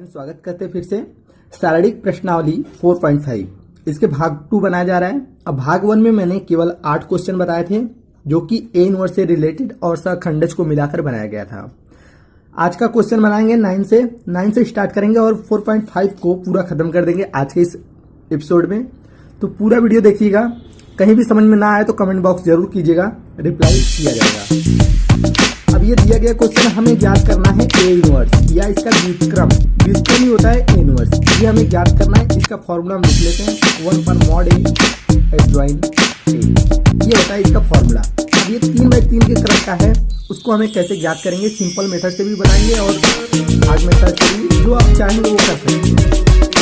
Friends, स्वागत करते हैं फिर से शारीरिक प्रश्नावली 4.5। इसके भाग 2 बनाया जा रहा है। अब भाग 1 में मैंने केवल 8 क्वेश्चन बताए थे जो कि ए इनवर्स से रिलेटेड और सहखंडज को मिलाकर बनाया गया था। आज का क्वेश्चन बनाएंगे 9 से स्टार्ट करेंगे और 4.5 को पूरा खत्म कर देंगे आज के इस एपिसोड में। तो पूरा वीडियो देखिएगा। कहीं भी समझ में ना आए तो कमेंट बॉक्स जरूर कीजिएगा, रिप्लाई किया जाएगा। अब ये दिया गया क्वेश्चन हमें ज्ञात करना है ए इनवर्स या इसका व्युत्क्रम ही होता है ए इनवर्स। ये हमें ज्ञात करना है। इसका फॉर्मूला हम लिख लेते हैं 1 पर मॉड ए एडजॉइन ए। ये होता है इसका फॉर्मूला। अब ये 3/3 के क्रम का है, उसको हमें कैसे ज्ञात करेंगे, सिंपल मेथड से भी बताएंगे और हार्ड मेथड से भी, जो आप चाहेंगे वो कर सकते हैं।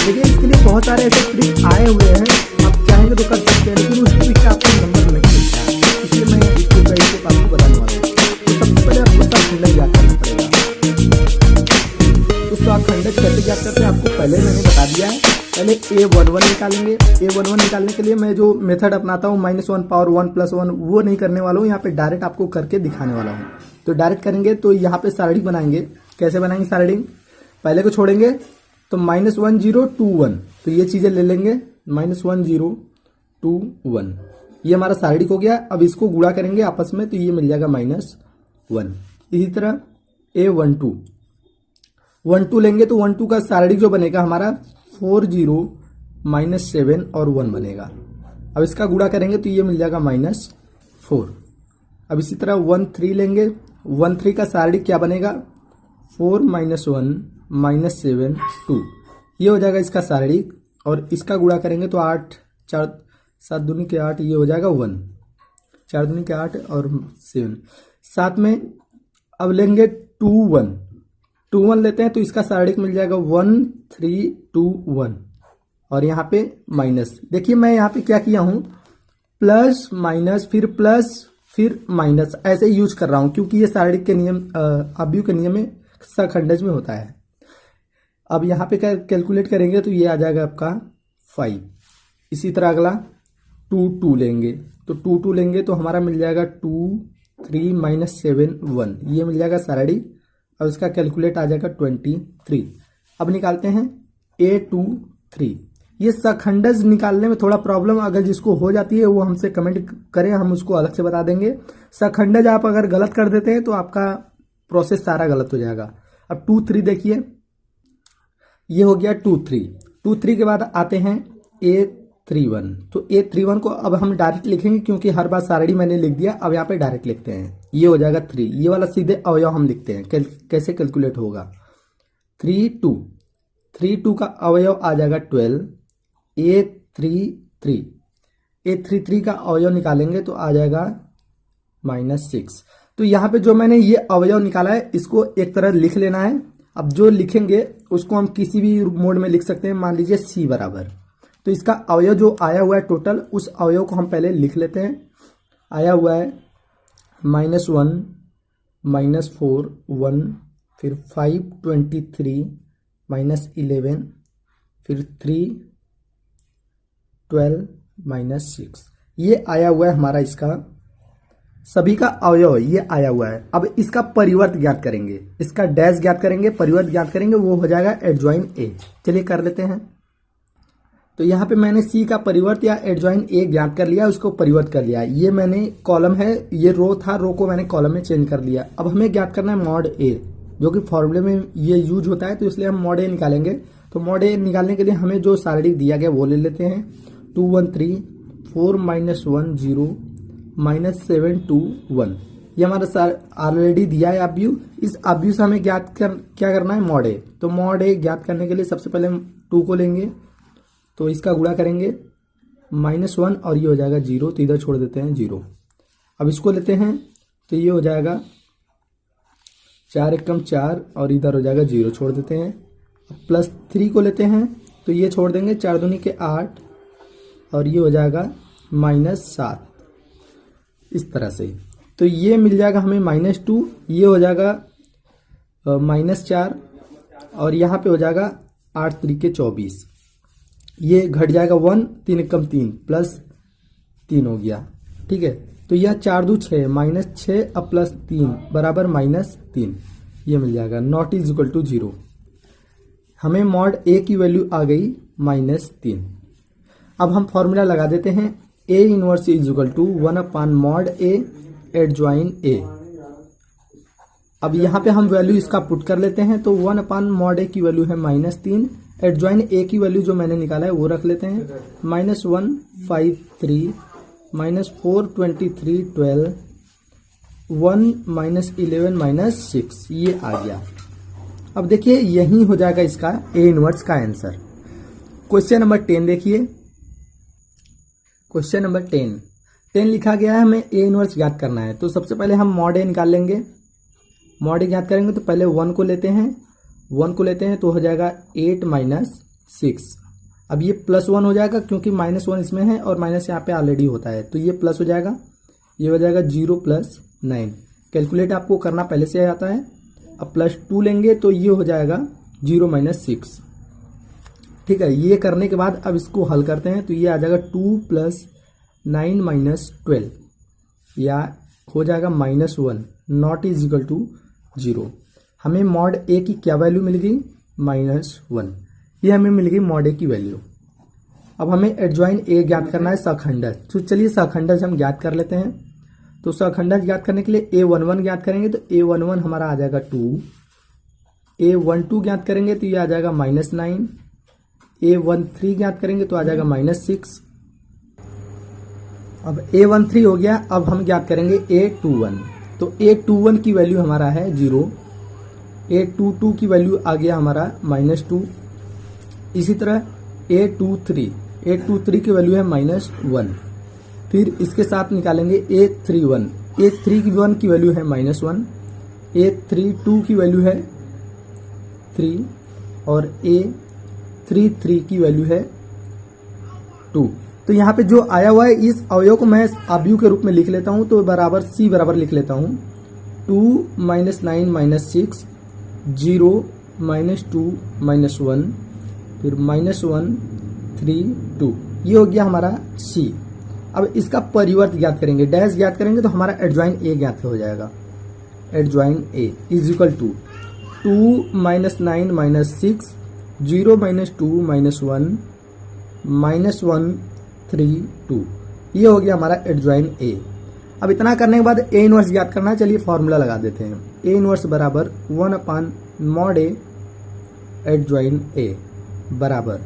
देखिए इसके लिए बहुत सारे ऐसे ट्रिक आए हुए हैं, आप चाहेंगे तो कर सकते हैं, लेकिन उस ट्रिक का आपको नंबर नहीं मिलता है, इसलिए मैं इसको आपको बताने वाला हूँ। सबसे पहले आपको सहखंडज ज्ञात करना पड़ेगा। तो सहखंडज कैसे ज्ञात करते हैं आपको पहले मैंने बता दिया है। पहले A11 निकालेंगे। A11 निकालने के लिए मैं जो मेथड अपनाता हूँ -1 पावर 1 + 1 वो नहीं करने वाला हूँ, यहाँ पे डायरेक्ट आपको करके दिखाने वाला हूँ। तो डायरेक्ट करेंगे तो यहाँ पे सारणिक बनाएंगे। कैसे बनाएंगे सारणिक, पहले को छोड़ेंगे तो -1 0 2 1, तो ये चीजें ले लेंगे -1 0 2 1, ये हमारा सारणिक हो गया। अब इसको गुणा करेंगे आपस में तो ये मिल जाएगा -1। इसी तरह A12 लेंगे तो 12 का सारणिक जो बनेगा हमारा 4 0 -7 और 1 बनेगा। अब इसका गुणा करेंगे तो ये मिल जाएगा -4। अब इसी तरह 13 लेंगे, 13 का सारणिक क्या बनेगा 4 -1 -7 2, ये हो जाएगा इसका सारणिक। और इसका गुणा करेंगे तो 8 4 7 दूनी के 8, ये हो जाएगा 1 4 दूनी के 8 और 7। साथ में अब लेंगे 2 1 लेते हैं तो इसका सारणिक मिल जाएगा 1 3 2 1 और यहाँ पे माइनस। देखिए मैं यहाँ पे क्या किया हूँ, प्लस माइनस फिर माइनस ऐसे यूज कर रहा हूँ, क्योंकि ये सारणिक के नियम अवयव के नियम में सहखंडज में होता है। अब यहाँ पे कैलकुलेट करेंगे तो ये आ जाएगा आपका 5। इसी तरह अगला 2 2 लेंगे तो 2 2 लेंगे तो हमारा मिल जाएगा 2 3 -7 1, ये मिल जाएगा सारणिक। अब इसका कैलकुलेट आ जाएगा 23। अब निकालते हैं A23। ये सहखंडज निकालने में थोड़ा प्रॉब्लम अगर जिसको हो जाती है वो हमसे कमेंट करें, हम उसको अलग से बता देंगे। सहखंडज आप अगर गलत कर देते हैं तो आपका प्रोसेस सारा गलत हो जाएगा। अब 2 3 देखिए, ये हो गया 2 3 के बाद आते हैं A31। तो A31 को अब हम डायरेक्ट लिखेंगे, क्योंकि हर बार सारणी मैंने लिख दिया। अब यहाँ पे डायरेक्ट लिखते हैं, ये हो जाएगा 3। ये वाला सीधे अवयव हम लिखते हैं, कैसे कैलकुलेट होगा 3 2 का अवयव आ जाएगा 12। A33 का अवयव निकालेंगे तो आ जाएगा -6। तो यहाँ पे जो मैंने ये अवयव निकाला है इसको एक तरह लिख लेना है। अब जो लिखेंगे उसको हम किसी भी मोड में लिख सकते हैं, मान लीजिए C बराबर। तो इसका अवयव जो आया हुआ है टोटल, उस अवयव को हम पहले लिख लेते हैं। आया हुआ है -1 -4 1, फिर 5 23 -11, फिर 3 12 -6, ये आया हुआ है हमारा इसका सभी का अवयव, ये आया हुआ है। अब इसका परिवर्त ज्ञात करेंगे, इसका डैश ज्ञात करेंगे, परिवर्त ज्ञात करेंगे, वो हो जाएगा एडजॉइन ए। चलिए कर लेते हैं। तो यहाँ पे मैंने सी का परिवर्त या एडजॉइन ए ज्ञात कर लिया, उसको परिवर्त कर लिया। ये मैंने कॉलम है, ये रो था, रो को मैंने कॉलम में चेंज कर लिया। अब हमें ज्ञात करना है मॉड ए, जो कि फॉर्मूले में ये यूज होता है, तो इसलिए हम मॉड ए निकालेंगे। तो मॉड ए निकालने के लिए हमें जो सारणिक दिया गया वो ले लेते हैं। 2 1 3 4 -1 0 -7 2 1, ये हमारा ऑलरेडी दिया है अवयव। इस अवयव से हमें क्या करना है, मॉड ए। तो मॉड ए ज्ञात करने के लिए सबसे पहले हम 2 को लेंगे तो इसका गुणा करेंगे -1 और ये हो जाएगा 0, तो इधर छोड़ देते हैं 0। अब इसको लेते हैं तो ये हो जाएगा 4 एकम 4 और इधर हो जाएगा 0, छोड़ देते हैं। +3 को लेते हैं तो ये छोड़ देंगे, 4 दूनी के 8 और ये हो जाएगा -7, इस तरह से। तो ये मिल जाएगा हमें -2, ये हो जाएगा -4 और यहाँ पे हो जाएगा 8 3 के 24, ये घट जाएगा 1 3 एकम 3 +3 हो गया। ठीक है, तो यह 4 2 6 -6 अब +3 बराबर -3, ये मिल जाएगा। Not is equal to 0। हमें मॉड ए की वैल्यू आ गई -3। अब हम फॉर्मूला लगा देते हैं, A inverse is equal to 1/mod A adjoint A. अब यहाँ पे हम वैल्यू इसका पुट कर लेते हैं, तो 1/mod ए की वैल्यू है -3, एडजॉइन ए की वैल्यू जो मैंने निकाला है वो रख लेते हैं, -153 -423 12 1 -11 -6, ये आ गया। अब देखिए यही हो जाएगा इसका ए इनवर्स का आंसर। क्वेश्चन नंबर 10 देखिए, क्वेश्चन नंबर 10 लिखा गया है, हमें ए इनवर्स ज्ञात करना है। तो सबसे पहले हम मॉड ए निकाल लेंगे। मॉड ए ज्ञात करेंगे तो पहले 1 को लेते हैं, 1 को लेते हैं तो हो जाएगा 8 - 6। अब ये +1 हो जाएगा क्योंकि -1 इसमें है और माइनस यहाँ पे ऑलरेडी होता है, तो ये प्लस हो जाएगा, ये हो जाएगा 0 + 9। कैलकुलेट आपको करना पहले से आता है। अब +2 लेंगे तो ये हो जाएगा 0 - 6। ठीक है, ये करने के बाद अब इसको हल करते हैं तो ये आ जाएगा 2 + 9 - 12, या हो जाएगा -1 नॉट इज इक्वल टू 0। हमें मॉड ए की क्या वैल्यू मिल गई? -1। ये हमें मिल गई मॉड ए की वैल्यू। अब हमें एडजॉइन ए ज्ञात करना है सखंडज, तो चलिए सखंडज हम ज्ञात कर लेते हैं। तो सखंडज ज्ञात करने के लिए A11 ज्ञात करेंगे तो A11 हमारा आ जाएगा 2, A12 ज्ञात करेंगे तो ये आ जाएगा -9, A13 ज्ञात करेंगे तो आ जाएगा -6। अब A13 हो गया, अब हम ज्ञात करेंगे A21, तो A21 की वैल्यू हमारा है 0, A22 की वैल्यू आ गया हमारा -2। इसी तरह A23 की वैल्यू है -1। फिर इसके साथ निकालेंगे A31 की वैल्यू है -1, A32 की वैल्यू है 3 और A33 की वैल्यू है 2। तो यहाँ पे जो आया हुआ है इस अवयव को मैं अवयव के रूप में लिख लेता हूँ, तो बराबर C बराबर लिख लेता हूँ 2 - 9 - 6 0 -2 -1 फिर -1 3 2, ये हो गया हमारा C। अब इसका परिवर्त ज्ञात करेंगे, डैश ज्ञात करेंगे तो हमारा एडजॉइन ए ज्ञात हो जाएगा। Adjoint A is equal to 2 - 9 - 6 0 -2 -1 -1 3 2, ये हो गया हमारा एडजॉइन ए। अब इतना करने के बाद ए इनवर्स ज्ञात करना है, चलिए फॉर्मूला लगा देते हैं। ए इनवर्स बराबर 1/mod ए एडजॉइन ए बराबर,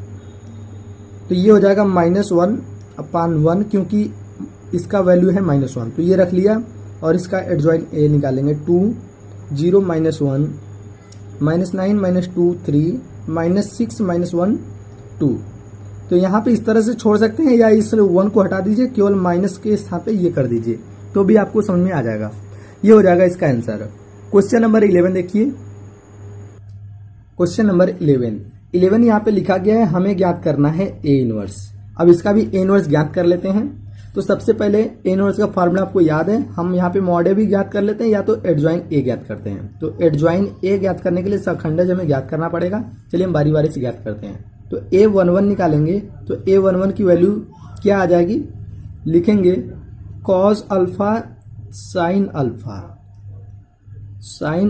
तो ये हो जाएगा -1/1 क्योंकि इसका वैल्यू है -1, तो ये रख लिया। और इसका एडजॉइन ए निकालेंगे 2 0 -1 -9 -2 3 -6 -1 2। तो यहाँ पे इस तरह से छोड़ सकते हैं या इस 1 को हटा दीजिए, केवल माइनस के स्थान पे ये कर दीजिए, तो भी आपको समझ में आ जाएगा। ये हो जाएगा इसका आंसर। क्वेश्चन नंबर 11 देखिए, क्वेश्चन नंबर 11 यहाँ पे लिखा गया है, हमें ज्ञात करना है ए इनवर्स। अब इसका भी ए इनवर्स ज्ञात कर लेते हैं। तो सबसे पहले ए इनवर्स का फार्मूला आपको याद है, हम यहाँ पे मॉड ए भी ज्ञात कर लेते हैं या तो एडजॉइन ए ज्ञात करते हैं। तो एडजॉइन ए ज्ञात करने के लिए सखंडज हमें ज्ञात करना पड़ेगा। चलिए हम बारी बारी से ज्ञात करते हैं। तो A11 निकालेंगे तो A11 की वैल्यू क्या आ जाएगी? लिखेंगे cos alpha sine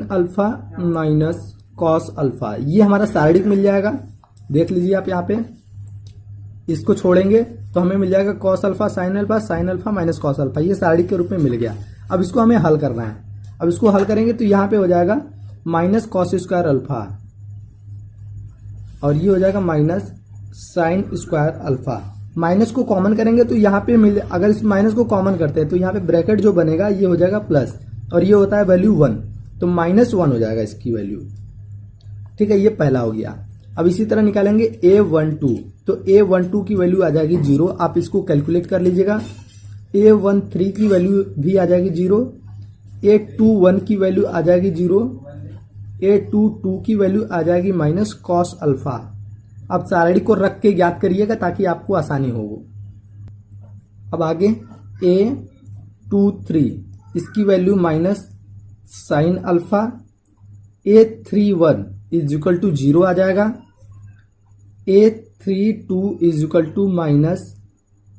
alpha minus cos alpha, ये हमारा शारीरिक मिल जाएगा। देख लीजिए आप यहाँ पे, इसको छोड़ेंगे तो हमें मिल जाएगा cos alpha sine alpha minus cos alpha, ये शारीरिक के रूप में मिल गया। अब इसको हमें हल करना है। अब इसको हल करेंगे तो यहाँ पे हो जाएगा माइनस cos स्क्वायर अल्फा और ये हो जाएगा minus sine square alpha. Minus को कॉमन करेंगे तो यहाँ पे अगर इस माइनस को कॉमन करते हैं तो यहाँ पे ब्रैकेट जो बनेगा ये हो जाएगा प्लस, और ये होता है वैल्यू 1, तो -1 हो जाएगा इसकी वैल्यू। ठीक है, ये पहला हो गया। अब इसी तरह निकालेंगे A12, तो A12 की वैल्यू आ जाएगी 0। आप इसको कैलकुलेट कर लीजिएगा। A13 की वैल्यू भी आ जाएगी 0, A21 की वैल्यू आ जाएगी 0, A22 की वैल्यू आ जाएगी माइनस cos अल्फा। अब शारीरिक को रख के ज्ञात करिएगा ताकि आपको आसानी हो। अब आगे A23, इसकी value minus sine alpha. A31 is equal to 0 आ जाएगा। A32 is equal to minus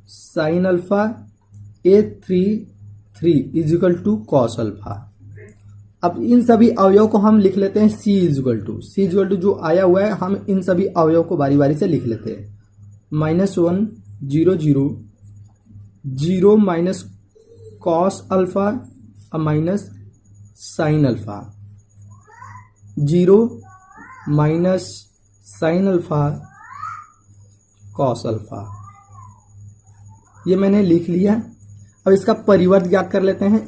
sine alpha. A33 is equal to cos alpha. अब इन सभी अवयव को हम लिख लेते हैं c इजल टू जो आया हुआ है हम इन सभी अवयव को बारी बारी से लिख लेते हैं। -1 0 0 0 minus cos alpha minus sine alpha 0 minus sine alpha cos alpha, ये मैंने लिख लिया। अब इसका परिवर्त ज्ञात कर लेते हैं।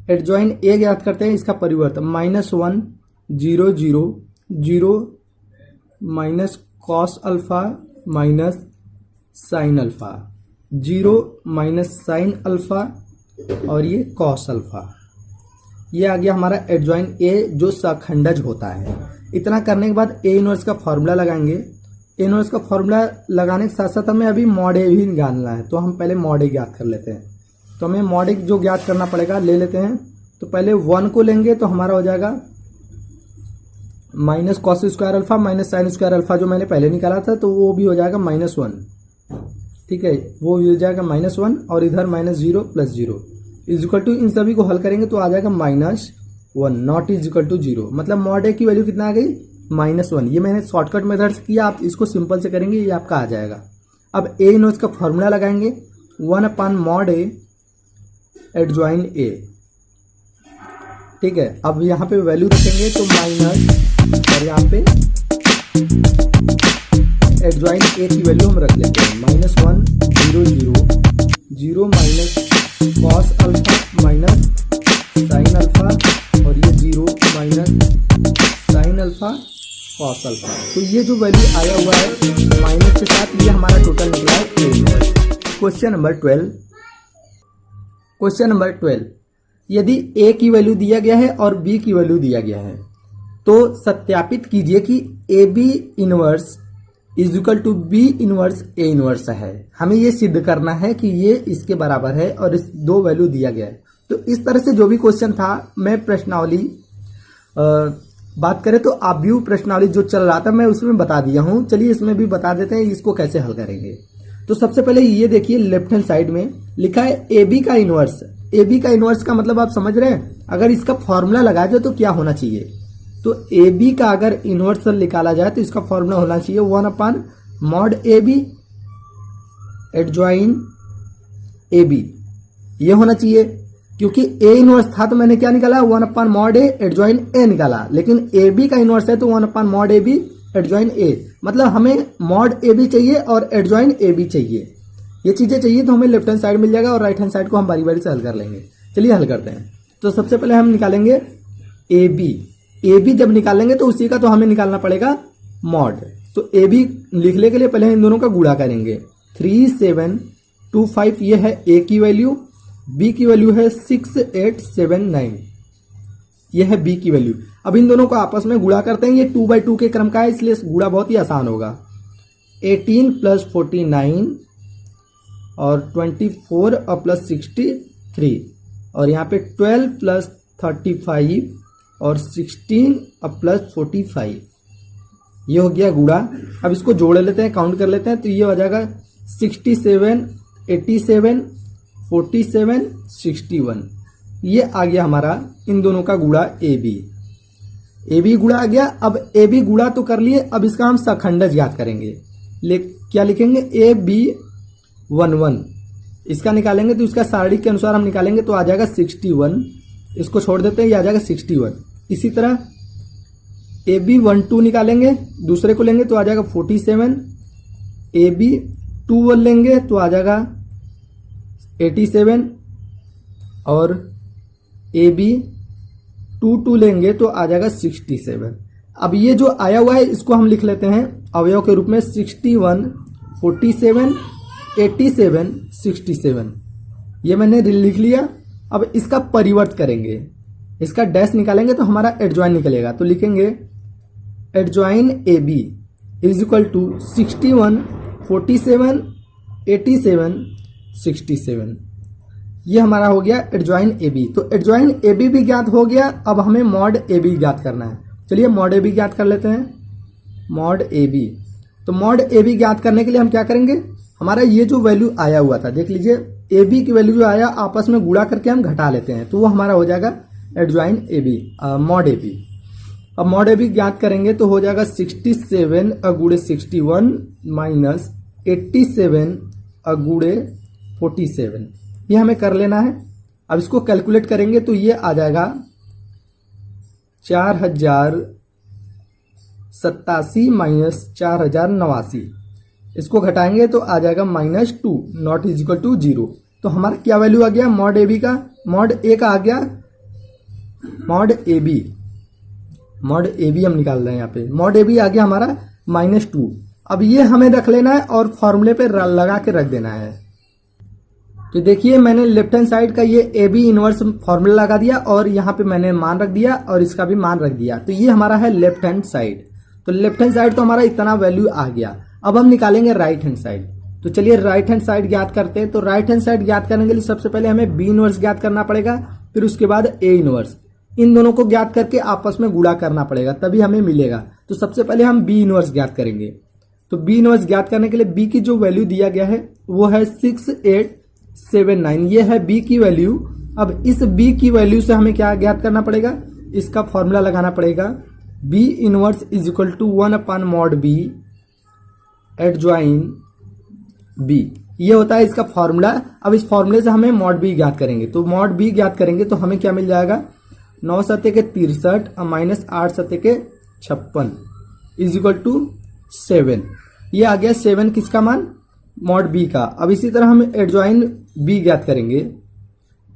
एडजॉइन ए ज्ञात करते हैं। इसका परिवर्त -1 0 0 0 minus cos alpha minus sine alpha 0 minus sine alpha और ये कॉस अल्फा। ये आ गया हमारा एडजॉइन ए जो सखंडज होता है। इतना करने के बाद ए इनवर्स का फॉर्मूला लगाएंगे। ए इनवर्स का फॉर्मूला लगाने के साथ साथ हमें अभी मॉड ए भी निकालना है, तो हम पहले मॉड ए ज्ञात कर लेते हैं। तो हमें मॉड ए जो ज्ञात करना पड़ेगा ले लेते हैं। तो पहले 1 को लेंगे तो हमारा हो जाएगा minus cos square alpha minus sine square alpha जो मैंने पहले निकाला था, तो वो भी हो जाएगा -1। ठीक है, वो भी हो जाएगा -1 और इधर -0 + 0 इजिकल टू, इन सभी को हल करेंगे तो आ जाएगा -1 नॉट इजिकल टू 0। मतलब मॉड ए की वैल्यू कितना आ गई -1। ये मैंने शॉर्टकट मेथड से किया, आप इसको सिंपल से करेंगे ये आपका आ जाएगा। अब ए इनवर्स का फॉर्मूला लगाएंगे 1/mod a एडजॉइन ए। ठीक है, अब यहाँ पे वैल्यू रखेंगे तो माइनस और यहाँ पे एडजॉइन ए की वैल्यू हम रख लेते हैं -1 0 0 0 minus cos alpha minus sine alpha और ये 0 minus sine alpha cos alpha. तो ये जो वैल्यू आया हुआ है माइनस के साथ, ये हमारा टोटल निकला है ए इनवर्स। क्वेश्चन नंबर 12, यदि ए की वैल्यू दिया गया है और बी की वैल्यू दिया गया है तो सत्यापित कीजिए कि A B inverse equal to B inverse A inverse है। हमें ये सिद्ध करना है कि ये इसके बराबर है और इस दो वैल्यू दिया गया है। तो इस तरह से जो भी क्वेश्चन था, मैं प्रश्नावली बात करें तो आव्यूह प्रश्नावली जो चल रहा था मैं उसमें बता दिया हूं। चलिए इसमें भी बता देते हैं इसको कैसे हल करेंगे। तो सबसे पहले ये देखिए लेफ्ट हैंड साइड में लिखा है ए बी का इनवर्स। ए बी का इनवर्स का मतलब आप समझ रहे हैं, अगर इसका फॉर्मूला लगाया जाए तो क्या होना चाहिए। तो ए बी का अगर इनवर्स निकाला जाए तो इसका फॉर्मूला होना चाहिए 1/mod A B adjoint A B, ये होना चाहिए। क्योंकि ए इनवर्स था तो मैंने क्या निकाला 1/mod ए एडजॉइन ए निकाला, लेकिन ए बी का इनवर्स है तो 1/mod ए बी एडजॉइन ए। मतलब हमें मॉड ए बी चाहिए और एडजॉइन ए बी चाहिए, ये चीजें चाहिए। तो हमें लेफ्ट हैंड साइड मिल जाएगा और राइट हैंड साइड को हम बारी बारी से हल कर लेंगे। चलिए हल करते हैं। तो सबसे पहले हम निकालेंगे ए बी जब निकालेंगे तो उसी का तो हमें निकालना पड़ेगा मॉड। तो ए बी लिखने के लिए पहले इन दोनों का गुणा करेंगे। 3725 ये है ए की वैल्यू, बी की वैल्यू है 6879, ये है बी की वैल्यू। अब इन दोनों को आपस में गुणा करते हैं। ये 2/2 के क्रम का है इसलिए गुणा बहुत ही आसान होगा। 18 + 49 और 24 और +63 और यहाँ पे 12 + 35 और 16 और +45, ये हो गया गुणा। अब इसको जोड़ लेते हैं, काउंट कर लेते हैं। तो ये हो जाएगा 67 87 47 61, ये आ गया हमारा इन दोनों का गुणा ए बी गुणा आ गया। अब ए बी गुणा तो कर लिए, अब इसका हम सखंडज ज्ञात करेंगे। क्या लिखेंगे ए बी 11, इसका निकालेंगे तो इसका सारणी के अनुसार हम निकालेंगे तो आ जाएगा 61, इसको छोड़ देते हैं ये आ जाएगा 61। इसी तरह ए बी 12 निकालेंगे, दूसरे को लेंगे तो आ जाएगा 47, ए बी 21 लेंगे तो आ जाएगा 87 और ए बी 22 लेंगे तो आ जाएगा 67। अब ये जो आया हुआ है इसको हम लिख लेते हैं अवयव के रूप में 61 47 87 67, ये मैंने लिख लिया। अब इसका परिवर्त करेंगे, इसका डैश निकालेंगे तो हमारा एडजॉइन निकलेगा। तो लिखेंगे adjoint A B equal to 61 47 87 67, ये हमारा हो गया एडजॉइन ए बी। तो एडजॉइन ए बी भी ज्ञात हो गया। अब हमें मॉड ए बी ज्ञात करना है। चलिए मॉड ए बी ज्ञात कर लेते हैं। मॉड ए बी, तो मॉड ए बी ज्ञात करने के लिए हम क्या करेंगे, हमारा ये जो वैल्यू आया हुआ था देख लीजिए ए बी की वैल्यू जो आया आपस में गुणा करके हम घटा लेते हैं, तो वो हमारा हो जाएगा adjoint A B, mod A B. अब मॉड ए बी ज्ञात करेंगे तो हो जाएगा 67 गुणे 61 माइनस 87 गुणे 47, ये हमें कर लेना है। अब इसको कैलकुलेट करेंगे तो ये आ जाएगा 4087 माइनस 4089, इसको घटाएंगे तो आ जाएगा -2 नॉट इज इक्वल टू 0। तो हमारा क्या वैल्यू आ गया मॉड ए बी का, मॉड ए का आ गया mod A B, mod A B हम निकाल रहे हैं यहाँ पे, मॉड ए बी आ गया हमारा -2। अब ये हमें रख लेना है और फॉर्मूले पे लगा के रख देना है। तो देखिए मैंने लेफ्ट हैंड साइड का ये ए बी इनवर्स फॉर्मूला लगा दिया और यहाँ पे मैंने मान रख दिया और इसका भी मान रख दिया, तो ये हमारा है लेफ्ट हैंड साइड। तो लेफ्ट हैंड साइड तो हमारा इतना वैल्यू आ गया। अब हम निकालेंगे राइट हैंड साइड। तो चलिए राइट हैंड साइड ज्ञात करते हैं। तो राइट हैंड साइड ज्ञात करने के लिए सबसे पहले हमें बी इनवर्स ज्ञात करना पड़ेगा, फिर उसके बाद ए इनवर्स, इन दोनों को ज्ञात करके आपस में गुणा करना पड़ेगा तभी हमें मिलेगा। तो सबसे पहले हम बी इनवर्स ज्ञात करेंगे। तो बी इनवर्स ज्ञात करने के लिए बी की जो वैल्यू दिया गया है वो है 6879, ये है बी की वैल्यू। अब इस बी की वैल्यू से हमें क्या ज्ञात करना पड़ेगा, इसका फॉर्मूला लगाना पड़ेगा, B inverse is equal to 1/mod B adjoint B, ये होता है इसका फॉर्मूला। अब इस फॉर्मूले से हमें मॉड बी ज्ञात करेंगे। तो मॉड बी ज्ञात करेंगे तो हमें क्या मिल जाएगा, 9 सत्ते के 63 माइनस 8 सत्ते के 56 इज इक्वल टू 7, ये आ गया 7 किसका मान, मॉड बी का। अब इसी तरह हम एडजॉइन बी ज्ञात करेंगे।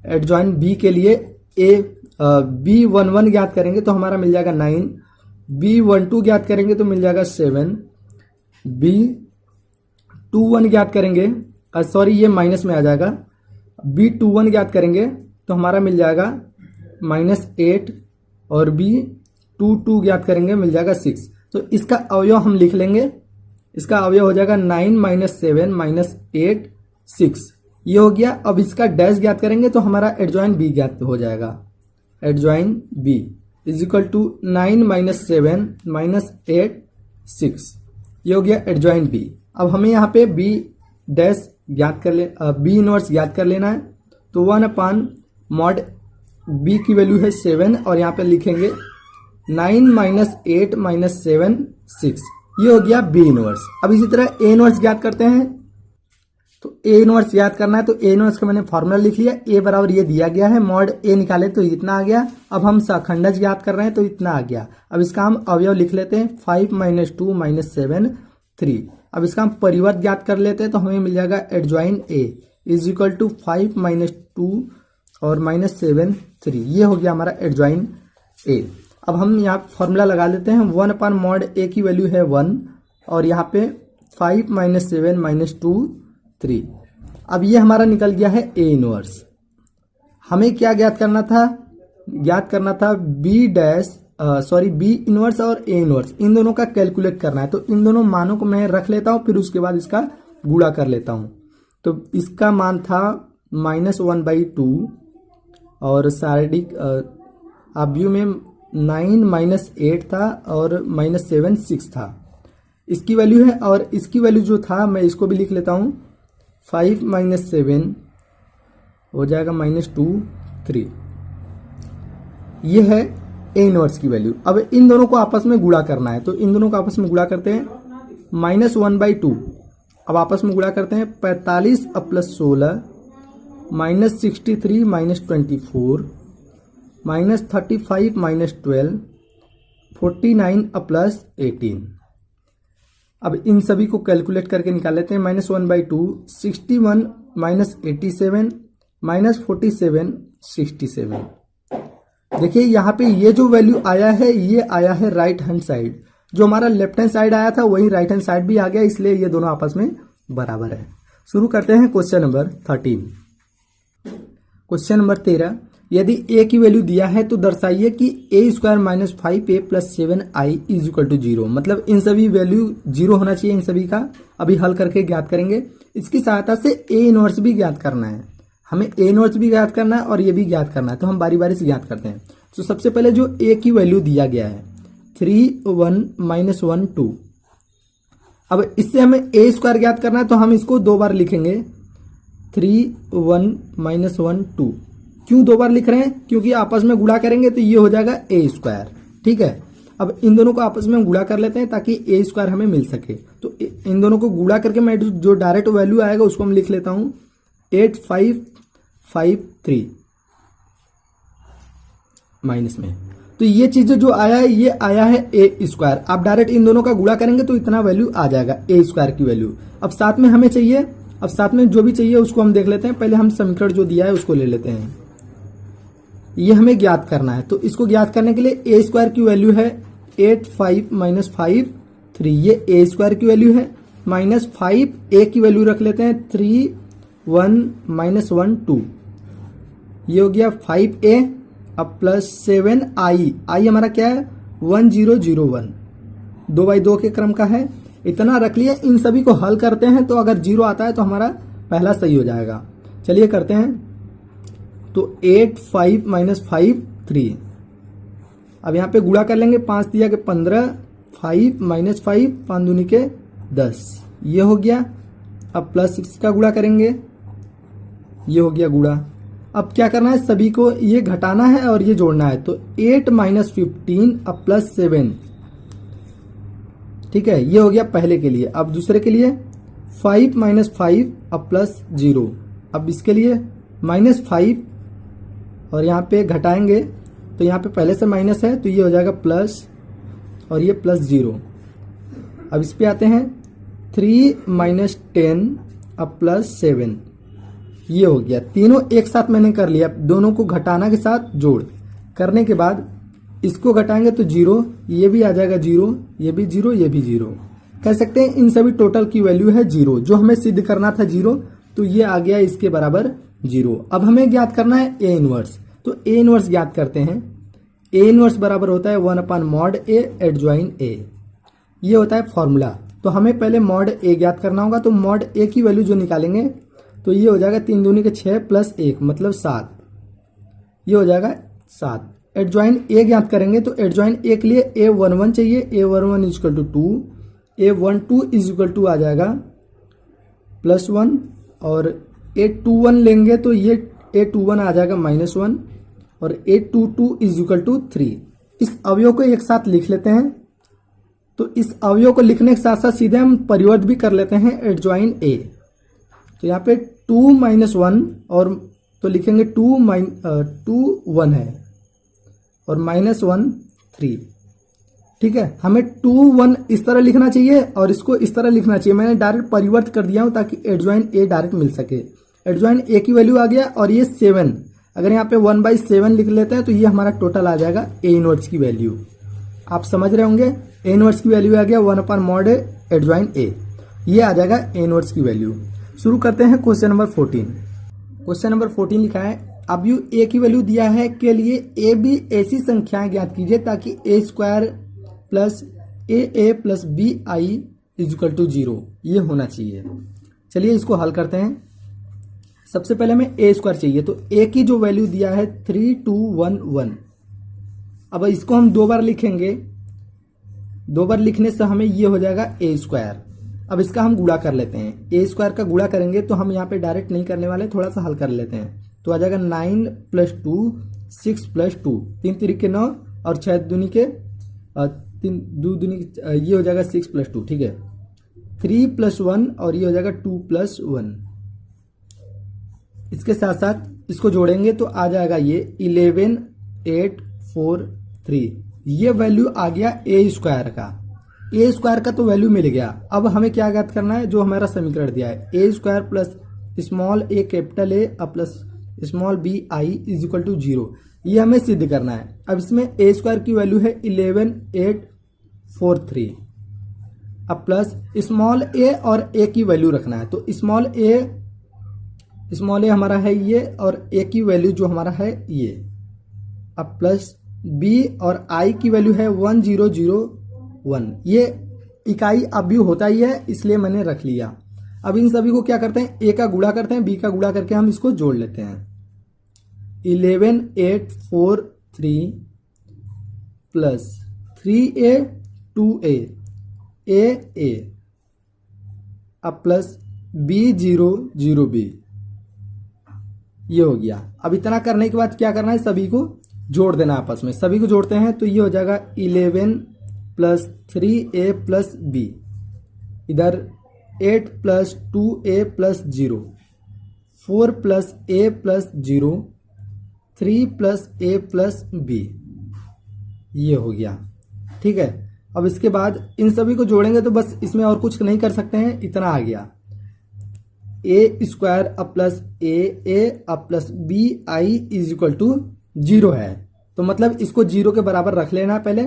एडजॉइन बी के लिए B11 ज्ञात करेंगे तो हमारा मिल जाएगा 9, B12 ज्ञात करेंगे तो मिल जाएगा 7, B21 ज्ञात करेंगे, सॉरी ये माइनस में आ जाएगा, B21 ज्ञात करेंगे तो हमारा मिल जाएगा -8 और B22 ज्ञात करेंगे मिल जाएगा 6। तो इसका अवयव हम लिख लेंगे, इसका अवयव हो जाएगा 9 - 7 - 8 6, ये हो गया। अब इसका डैश ज्ञात करेंगे तो हमारा एडजॉइन बी ज्ञात हो जाएगा, adjoint B is equal to 9 - 7 - 8 6, ये हो गया एडजॉइन बी। अब हमें यहाँ पे बी डैश ज्ञात कर ले, बी इनवर्स ज्ञात कर लेना है। तो 1/mod बी की वैल्यू है 7 और यहाँ पे लिखेंगे 9 - 8 - 7 6, ये हो गया बी इनवर्स। अब इसी तरह ए इनवर्स ज्ञात करते हैं। तो ए इनवर्स ज्ञात करना है तो ए इनवर्स का मैंने फॉर्मूला लिख लिया, ए बराबर ये दिया गया है, मॉड ए निकाले तो इतना आ गया। अब हम खंडज ज्ञात कर रहे हैं तो इतना आ गया। अब इसका हम अवयव लिख लेते हैं, 5 - 2 - 7 3। अब इसका हम परिवर्त ज्ञात कर लेते हैं तो हमें मिल जाएगा adjoint A is equal to 5 - 2 और -7 3, ये हो गया हमारा एडजॉइन ए। अब हम यहाँ फॉर्मूला लगा लेते हैं, 1/mod ए की वैल्यू है 1 और यहाँ पे 5 - 7 - 2 3। अब ये हमारा निकल गया है ए इनवर्स। हमें क्या ज्ञात करना था, ज्ञात करना था बी डैश बी इनवर्स और ए इनवर्स, इन दोनों का कैलकुलेट करना है। तो इन दोनों मानों को मैं रख लेता हूँ, फिर उसके बाद इसका गुणा कर लेता हूँ। तो इसका मान था -1/2 और शारीरिक अवयव में 9 - 8 था और -7 6 था, इसकी वैल्यू है। और इसकी वैल्यू जो था मैं इसको भी लिख लेता हूँ, 5 - 7 हो जाएगा -2 3, ये है ए इनवर्स की वैल्यू। अब इन दोनों को आपस में गुणा करना है, तो इन दोनों को आपस में गुणा करते हैं, -1/2 अब आपस में गुणा करते हैं, 45 + 16 -63 - 24 -35 - 12 49 + 18। अब इन सभी को कैलकुलेट करके निकाल लेते हैं, -1/2 61 - 87 -47 67। देखिए यहाँ पे ये जो वैल्यू आया है ये आया है राइट हैंड साइड, जो हमारा लेफ्ट हैंड साइड आया था वही राइट हैंड साइड भी आ गया, इसलिए ये दोनों आपस में बराबर है। शुरू करते हैं क्वेश्चन नंबर 13। क्वेश्चन नंबर 13, यदि a की वैल्यू दिया है तो दर्शाइए कि a² - 5a + 7i is equal to 0, मतलब इन सभी वैल्यू 0 होना चाहिए इन सभी का। अभी हल करके ज्ञात करेंगे। इसकी सहायता से a इनवर्स भी ज्ञात करना है, हमें a इनवर्स भी ज्ञात करना है और ये भी ज्ञात करना है, तो हम बारी बारी से ज्ञात करते हैं। तो सबसे पहले जो a की वैल्यू दिया गया है 3 1 - 1 2, अब इससे हमें a² ज्ञात करना है तो हम इसको 2 बार लिखेंगे, 1 माइनस 1 2। क्यों दो बार लिख रहे हैं? क्योंकि आपस में गुणा करेंगे तो ये हो जाएगा ए स्क्वायर। ठीक है, अब इन दोनों को आपस में गुणा कर लेते हैं ताकि ए स्क्वायर हमें मिल सके। तो इन दोनों को गुणा करके मैं जो डायरेक्ट वैल्यू आएगा उसको हम लिख लेता हूं 8553 माइनस में। तो ये चीज जो आया है ये आया है ए स्क्वायर। आप डायरेक्ट इन दोनों का गुणा करेंगे तो इतना वैल्यू आ जाएगा ए स्क्वायर की वैल्यू। अब साथ में हमें चाहिए, अब साथ में जो भी चाहिए उसको हम देख लेते हैं। पहले हम समीकरण जो दिया है उसको ले लेते हैं। ये हमें ज्ञात करना है, तो इसको ज्ञात करने के लिए ए स्क्वायर की वैल्यू है 85 माइनस 5 3, ये ए स्क्वायर की वैल्यू है, माइनस 5 ए की वैल्यू रख लेते हैं 3 1 माइनस 1 2, ये हो गया 5a। अब प्लस 7 आई हमारा क्या है 1001, 2/2 के क्रम का है। इतना रख लिया, इन सभी को हल करते हैं तो अगर 0 आता है तो हमारा पहला सही हो जाएगा। चलिए करते हैं। तो 8 5 माइनस 5 3, अब यहाँ पे गुणा कर लेंगे, 5 दिया के 15, 5 माइनस 5 5 दूनी के 10, ये हो गया। अब प्लस 6 का गुणा करेंगे, ये हो गया गुणा। अब क्या करना है, सभी को ये घटाना है और ये जोड़ना है। तो 8 माइनस 15 अब प्लस 7, ठीक है, ये हो गया पहले के लिए। अब दूसरे के लिए 5 माइनस 5 अब प्लस 0, अब इसके लिए माइनस 5 और यहाँ पे घटाएंगे तो यहाँ पे पहले से माइनस है तो ये हो जाएगा प्लस और ये प्लस 0। अब इस पे आते हैं 3 माइनस 10 अब प्लस 7, ये हो गया। तीनों एक साथ मैंने कर लिया, दोनों को घटाना के साथ जोड़ करने के बाद इसको घटाएंगे तो 0, ये भी आ जाएगा 0, ये भी 0, ये भी 0। कह सकते हैं इन सभी टोटल की वैल्यू है 0। जो हमें सिद्ध करना था 0, तो ये आ गया इसके बराबर 0। अब हमें ज्ञात करना है ए इनवर्स, तो ए इनवर्स ज्ञात करते हैं। ए इनवर्स बराबर होता है 1/mod a एडजॉइन a, ये होता है फॉर्मूला। तो हमें पहले मॉड ए ज्ञात करना होगा, तो मॉड ए की वैल्यू जो निकालेंगे तो ये हो जाएगा 3 दूनी के 6 प्लस 1 मतलब 7, ये हो जाएगा 7। एडजॉइन ए ज्ञात करेंगे तो एडजॉइन ए के लिए a11 चाहिए, a11 is equal to 2, a12 is equal to आ जाएगा +1 और a21 लेंगे तो ये a21 आ जाएगा -1 और a22 इज इक्वल टू 3। इस अवयव को एक साथ लिख लेते हैं। तो इस अवयव को लिखने के साथ साथ सीधे हम परिवर्त भी कर लेते हैं एडजॉइन ए। तो यहाँ पे 2 माइनस 1 और तो लिखेंगे 2 1 है और -1 3, ठीक है। हमें 2 1 इस तरह लिखना चाहिए और इसको इस तरह लिखना चाहिए। मैंने डायरेक्ट परिवर्त कर दिया हूं ताकि एडजॉइन ए डायरेक्ट मिल सके। एडजॉइन ए की वैल्यू आ गया और ये 7, अगर यहाँ पे 1/7 लिख लेते हैं तो ये हमारा टोटल आ जाएगा ए इनवर्स की वैल्यू। आप समझ रहे होंगे, ए इनवर्स की वैल्यू आ गया 1/mod एडजॉइन ए, ये आ जाएगा ए इनवर्स की वैल्यू। शुरू करते हैं क्वेश्चन नंबर 14। क्वेश्चन नंबर 14 लिखा है, अब यू ए की वैल्यू दिया है के लिए ए बी ऐसी संख्याएं ज्ञात कीजिए ताकि A square plus A plus B I is equal to 0, ये होना चाहिए। चलिए इसको हल करते हैं। सबसे पहले हमें ए स्क्वायर चाहिए, तो ए की जो वैल्यू दिया है 3211। अब इसको हम 2 बार लिखेंगे, 2 बार लिखने से हमें ये हो जाएगा ए स्क्वायर। अब इसका हम गुणा कर लेते हैं। ए स्क्वायर का गुणा करेंगे तो हम यहाँ पे डायरेक्ट नहीं करने वाले, थोड़ा सा हल कर लेते हैं। तो आ जाएगा 9 + 2 6 + 2, 3 3 के 9 और 6 दूनी के 3 2 दूनी, ये हो जाएगा 6 + 2, ठीक है। 3 + 1 और ये हो जाएगा 2 + 1। इसके साथ साथ इसको जोड़ेंगे तो आ जाएगा ये 11 8 4 3, ये वैल्यू आ गया ए स्क्वायर का। ए स्क्वायर का तो वैल्यू मिल गया। अब हमें क्या ज्ञात करना है, जो हमारा समीकरण दिया है A square plus small A capital A plus small B I is equal to 0, ये हमें सिद्ध करना है। अब इसमें ए स्क्वायर की वैल्यू है 11 8 4 3, अब प्लस स्मॉल ए और ए की वैल्यू रखना है। तो स्मॉल ए हमारा है ये और ए की वैल्यू जो हमारा है ये, अब प्लस बी और आई की वैल्यू है 1001। ये इकाई अवयव होता ही है इसलिए मैंने रख लिया। अब इन सभी को क्या करते हैं, ए का गुणा करते हैं, बी का गुणा करके हम इसको जोड़ लेते हैं। 11 8 4 3 प्लस 3a 2a a अब प्लस b 0 0 b ये हो गया। अब इतना करने के बाद क्या करना है, सभी को जोड़ देना आपस में। सभी को जोड़ते हैं तो ये हो जाएगा 11 प्लस 3a प्लस b, इधर 8 plus 2a plus 0, 4 plus a plus 0, 3 plus a plus b, ये हो गया। ठीक है, अब इसके बाद इन सभी को जोड़ेंगे तो बस इसमें और कुछ नहीं कर सकते हैं, इतना आ गया। a स्क्वायर अब प्लस a अब plus b i is equal to 0 है। तो मतलब इसको 0 के बराबर रख लेना पहले।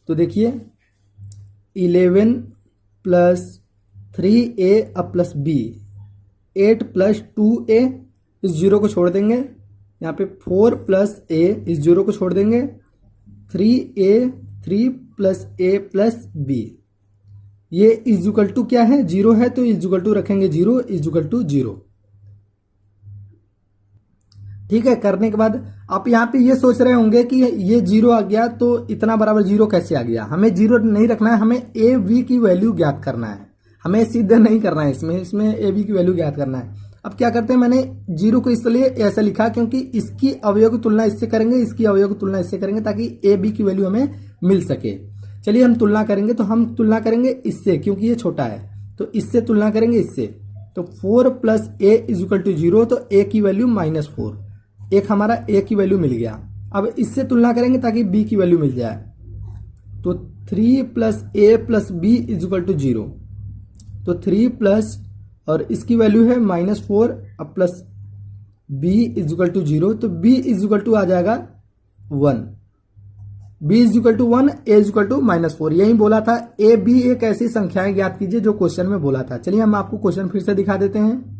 तो देखिए 11 प्लस 3a अब प्लस b, 8 प्लस 2a, इस 0 को छोड़ देंगे। यहाँ पे 4 प्लस a, इस 0 को छोड़ देंगे। 3 प्लस a प्लस b, ये इज इक्वल टू क्या है, 0 है, तो इज इक्वल टू रखेंगे 0 इज इक्वल टू 0। ठीक है, करने के बाद आप यहाँ पे ये सोच रहे होंगे कि ये 0 आ गया तो इतना बराबर 0 कैसे आ गया। हमें 0 नहीं रखना है, हमें ए बी की वैल्यू ज्ञात करना है, हमें सिद्ध नहीं करना है, इसमें ए बी की वैल्यू ज्ञात करना है। अब क्या करते हैं, मैंने 0 को इसलिए ऐसा लिखा क्योंकि इसकी अवयव की तुलना इससे करेंगे, इसकी अवयव की तुलना इससे करेंगे, ताकि ए बी की वैल्यू हमें मिल सके। चलिए हम तुलना करेंगे, तो हम तुलना करेंगे इससे, क्योंकि ये छोटा है तो इससे तुलना करेंगे इससे। तो 4 plus A is equal to 0, तो ए की वैल्यू -4, एक हमारा ए की वैल्यू मिल गया। अब इससे तुलना करेंगे ताकि बी की वैल्यू मिल जाए। तो 3 plus A plus B is equal to 0, तो 3 प्लस और इसकी वैल्यू है -4 अब plus b is equal to 0, तो b इज इक्वल टू आ जाएगा 1, b is equal to 1, a is equal to -4। यही बोला था, a b एक ऐसी संख्याएं ज्ञात कीजिए जो क्वेश्चन में बोला था। चलिए हम आपको क्वेश्चन फिर से दिखा देते हैं।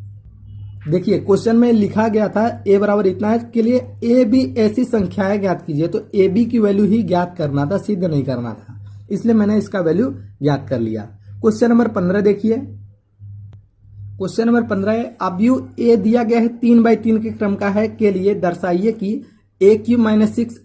देखिए क्वेश्चन में लिखा गया था a बराबर इतना है के लिए a b ऐसी संख्याएं ज्ञात कीजिए, तो a b की वैल्यू ही ज्ञात करना था, सिद्ध नहीं करना था, इसलिए मैंने इसका वैल्यू ज्ञात कर लिया। क्वेश्चन नंबर 15 देखिए, क्वेश्चन नंबर 15 है, अवयव ए दिया गया है 3/3 के क्रम का है के लिए दर्शाइए कि a³ -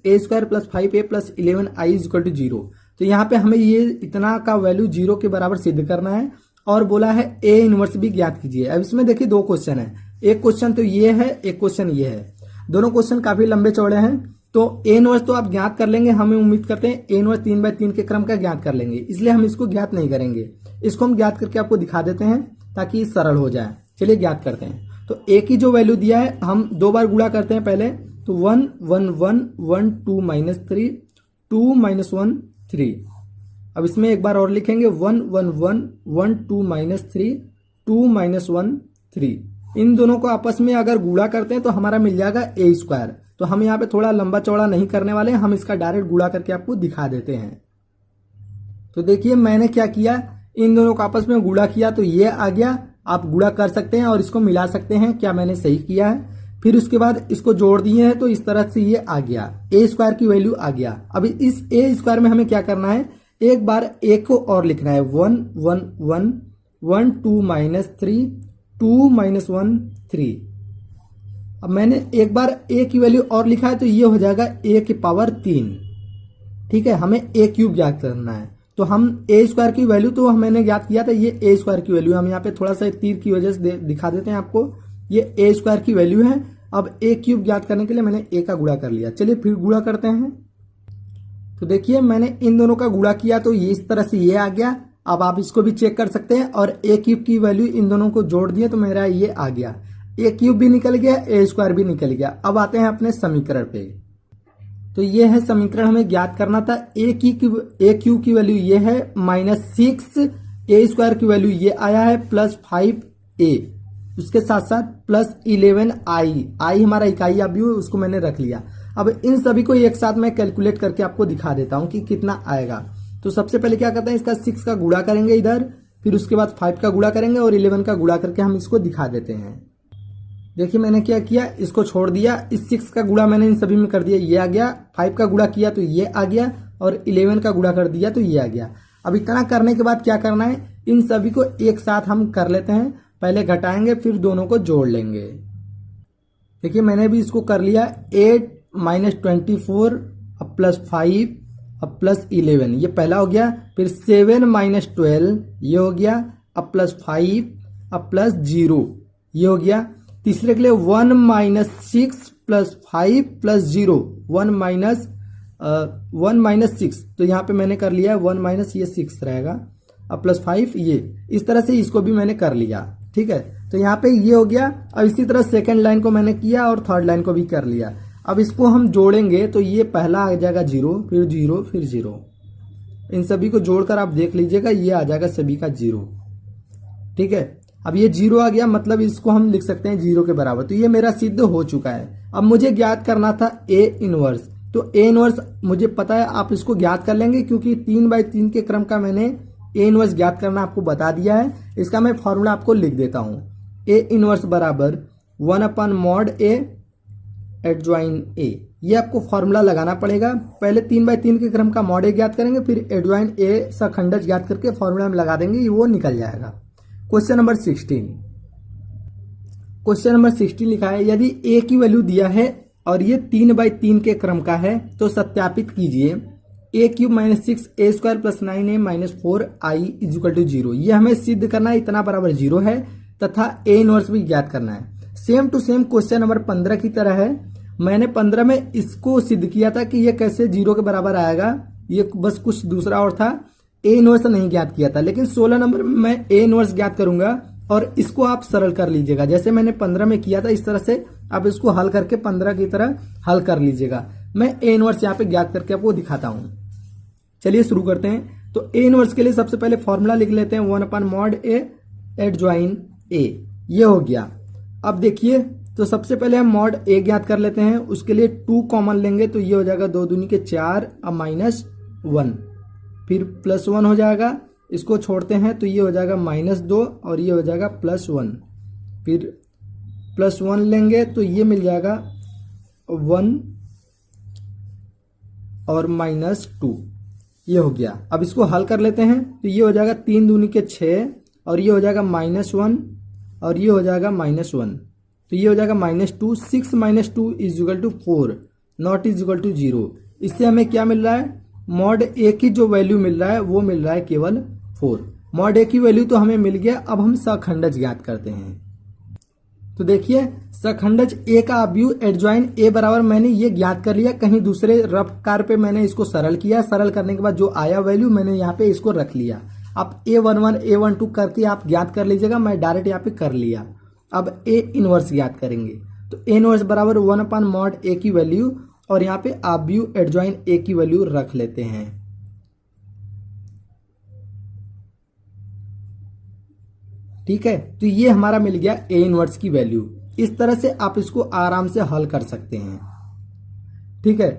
6a² + 5a + 11i is equal to 0। तो यहाँ पे हमें ये इतना का वैल्यू 0 के बराबर सिद्ध करना है और बोला है a इनवर्स भी ज्ञात कीजिए। अब इसमें देखिए दो क्वेश्चन है, एक क्वेश्चन तो ये है, एक क्वेश्चन ये है। दोनों क्वेश्चन काफी लंबे चौड़े हैं, तो a इनवर्स तो आप ज्ञात कर लेंगे, हमें उम्मीद करते हैं a इनवर्स 3/3 के क्रम का ज्ञात कर लेंगे, इसलिए हम इसको ज्ञात नहीं करेंगे। इसको हम ज्ञात करके आपको दिखा देते हैं ताकि सरल हो जाए। चलिए ज्ञात करते हैं। तो a की जो वैल्यू दिया है हम 2 बार गुणा करते हैं पहले, तो 1 1 1 1 2 -3 2 -1 3। अब इसमें एक बार और लिखेंगे 1 1 1 1 2 -3 2 -1 3। इन दोनों को आपस में अगर गुणा करते हैं तो हमारा मिल जाएगा a²। तो हम यहाँ पे थोड़ा लंबा चौड़ा नहीं करने वाले, हम इसका डायरेक्ट गुणा करके आपको दिखा देते हैं। तो देखिए मैंने क्या किया, इन दोनों को आपस में गुणा किया तो ये आ गया। आप गुणा कर सकते हैं और इसको मिला सकते हैं, क्या मैंने सही किया है। फिर उसके बाद इसको जोड़ दिए हैं तो इस तरह से ये आ गया, a² की वैल्यू आ गया। अब इस a² में हमें क्या करना है, एक बार a को और लिखना है 1 1 1 1 2 -3 2 -1 3। अब मैंने एक बार a की वैल्यू और लिखा है तो ये हो जाएगा a⁻3। ठीक है, हमें a³ ज्ञात करना है, तो हम a² की वैल्यू तो मैंने ज्ञात किया था, ये a² की वैल्यू हम यहाँ पे थोड़ा सा तीर की वजह से दिखा देते हैं आपको, ये a² की वैल्यू है। अब a³ ज्ञात करने के लिए मैंने a का गुणा कर लिया। चलिए फिर गुणा करते हैं। तो देखिए मैंने इन दोनों का गुणा किया तो ये इस तरह से ये आ गया। अब आप इसको भी चेक कर सकते हैं, और a³ की वैल्यू इन दोनों को जोड़ दिए तो मेरा ये आ गया, a³ भी निकल गया, a² भी निकल गया। अब आते हैं अपने समीकरण पे। तो ये है समीकरण, हमें ज्ञात करना था a³ की वैल्यू ये है -6, a² की वैल्यू ये आया है +5a, उसके साथ साथ +11i हमारा इकाई अवयव है, उसको मैंने रख लिया। अब इन सभी को एक साथ मैं कैलकुलेट करके आपको दिखा देता हूं कि कितना आएगा। तो सबसे पहले क्या करते हैं, इसका 6 का गुणा करेंगे इधर, फिर उसके बाद 5 का गुणा करेंगे और 11 का गुणा करके हम इसको दिखा देते हैं। देखिए मैंने क्या किया, इसको छोड़ दिया, इस 6 का गुणा मैंने इन सभी में कर दिया, ये आ गया। 5 का गुणा किया तो ये आ गया, और 11 का गुणा कर दिया तो ये आ गया। अब इतना करने के बाद क्या करना है, इन सभी को एक साथ हम कर लेते हैं। पहले घटाएंगे फिर दोनों को जोड़ लेंगे। देखिए मैंने भी इसको कर लिया, 8 - 24 अब +5 अब +11, ये पहला हो गया। फिर 7 - 12 ये हो गया, अब +5 अब +0 ये हो गया। तीसरे के लिए 1 माइनस 6 प्लस 5 प्लस 0, 1 माइनस 6, तो यहाँ पे मैंने कर लिया 1 माइनस ये 6 रहेगा, अब प्लस 5 ये, इस तरह से इसको भी मैंने कर लिया। ठीक है, तो यहाँ पे ये हो गया। अब इसी तरह सेकंड लाइन को मैंने किया और थर्ड लाइन को भी कर लिया। अब इसको हम जोड़ेंगे तो ये पहला आ जाएगा 0, फिर 0, फिर 0, इन सभी को जोड़कर आप देख लीजिएगा ये आ जाएगा सभी का 0। ठीक है, अब ये 0 आ गया, मतलब इसको हम लिख सकते हैं 0 के बराबर, तो ये मेरा सिद्ध हो चुका है। अब मुझे ज्ञात करना था A इनवर्स, तो A इनवर्स मुझे पता है, आप इसको ज्ञात कर लेंगे क्योंकि 3/3 के क्रम का मैंने A इनवर्स ज्ञात करना आपको बता दिया है। इसका मैं फॉर्मूला आपको लिख देता हूं। A इनवर्स बराबर 1/mod A एडजॉइन A, ये आपको फॉर्मूला लगाना पड़ेगा। पहले 3/3 के क्रम का मॉड A ज्ञात करेंगे, फिर एडजॉइन A सखंडज ज्ञात करके फॉर्मूला में लगा देंगे, वो निकल जाएगा। क्वेश्चन नंबर 16, क्वेश्चन नंबर 16 लिखा है, यदि A की वैल्यू दिया है और ये 3/3 के क्रम का है तो सत्यापित कीजिए A³ minus 6 A² plus 9A minus 4I is equal to 0। ये हमें सिद्ध करना है, इतना बराबर 0 है, तथा A इनवर्स भी ज्ञात करना है। Same to same question number 15 की तरह है। मैंने 15 में इसको सिद्ध किया था कि ये कैसे 0 के बराबर आएगा, ये बस कुछ दूसरा और था, A इनवर्स नहीं ज्ञात किया था। लेकिन 16 नंबर में मैं A इनवर्स ज्ञात करूंगा और इसको आप सरल कर लीजिएगा, जैसे मैंने 15 में किया था इस तरह से आप इसको हल करके 15 की तरह हल कर लीजिएगा। मैं A इनवर्स यहाँ पे ज्ञात करके आपको दिखाता हूं। चलिए शुरू करते हैं। तो A इनवर्स के लिए सबसे पहले फॉर्मूला लिख लेते हैं, 1/mod A एडजॉइन A, ये हो गया। अब देखिए, तो सबसे पहले हम मॉड A ज्ञात कर लेते हैं, उसके लिए 2 कॉमन लेंगे तो ये हो जाएगा 2 दूनी के 4 अब माइनस 1, फिर प्लस 1 हो जाएगा, इसको छोड़ते हैं तो ये हो जाएगा -2 और ये हो जाएगा +1, फिर +1 लेंगे तो ये मिल जाएगा 1 और -2, ये हो गया। अब इसको हल कर लेते हैं तो ये हो जाएगा 3 दूनी के 6 और ये हो जाएगा -1 और ये हो जाएगा -1, तो ये हो जाएगा -2, 6 - 2 is equal to 4, not is equal to 0। इससे हमें क्या मिल रहा है, मॉड A की जो वैल्यू मिल रहा है वो मिल रहा है केवल 4। मॉड A की वैल्यू तो हमें मिल गया। अब हम सखंडज ज्ञात करते हैं। तो देखिए, सखंडज A का अवयव एडजॉइन A बराबर मैंने ये ज्ञात कर लिया, कहीं दूसरे रफ कार्य पे मैंने इसको सरल किया, सरल करने के बाद जो आया वैल्यू मैंने यहाँ पे इसको रख लिया। आप A11 A12 करके आप ज्ञात कर लीजिएगा, मैं डायरेक्ट यहाँ पे कर लिया। अब A इनवर्स ज्ञात करेंगे, तो A इनवर्स बराबर 1/mod A की वैल्यू और यहाँ पे अवयव एडजॉइन A की वैल्यू रख लेते हैं। ठीक है, तो ये हमारा मिल गया A इनवर्स की वैल्यू। इस तरह से आप इसको आराम से हल कर सकते हैं। ठीक है,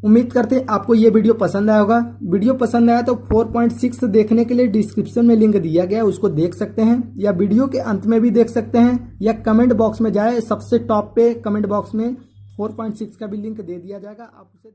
उम्मीद करते हैं आपको ये वीडियो पसंद आया होगा। वीडियो पसंद आया तो 4.6 देखने के लिए डिस्क्रिप्शन में लिंक दिया गया है, उसको देख सकते हैं, या वीडियो के अंत में भी देख सकते हैं, या कमेंट बॉक्स में जाए, सबसे टॉप पे कमेंट बॉक्स में 4.6 का भी लिंक दे दिया जाएगा, आप उसे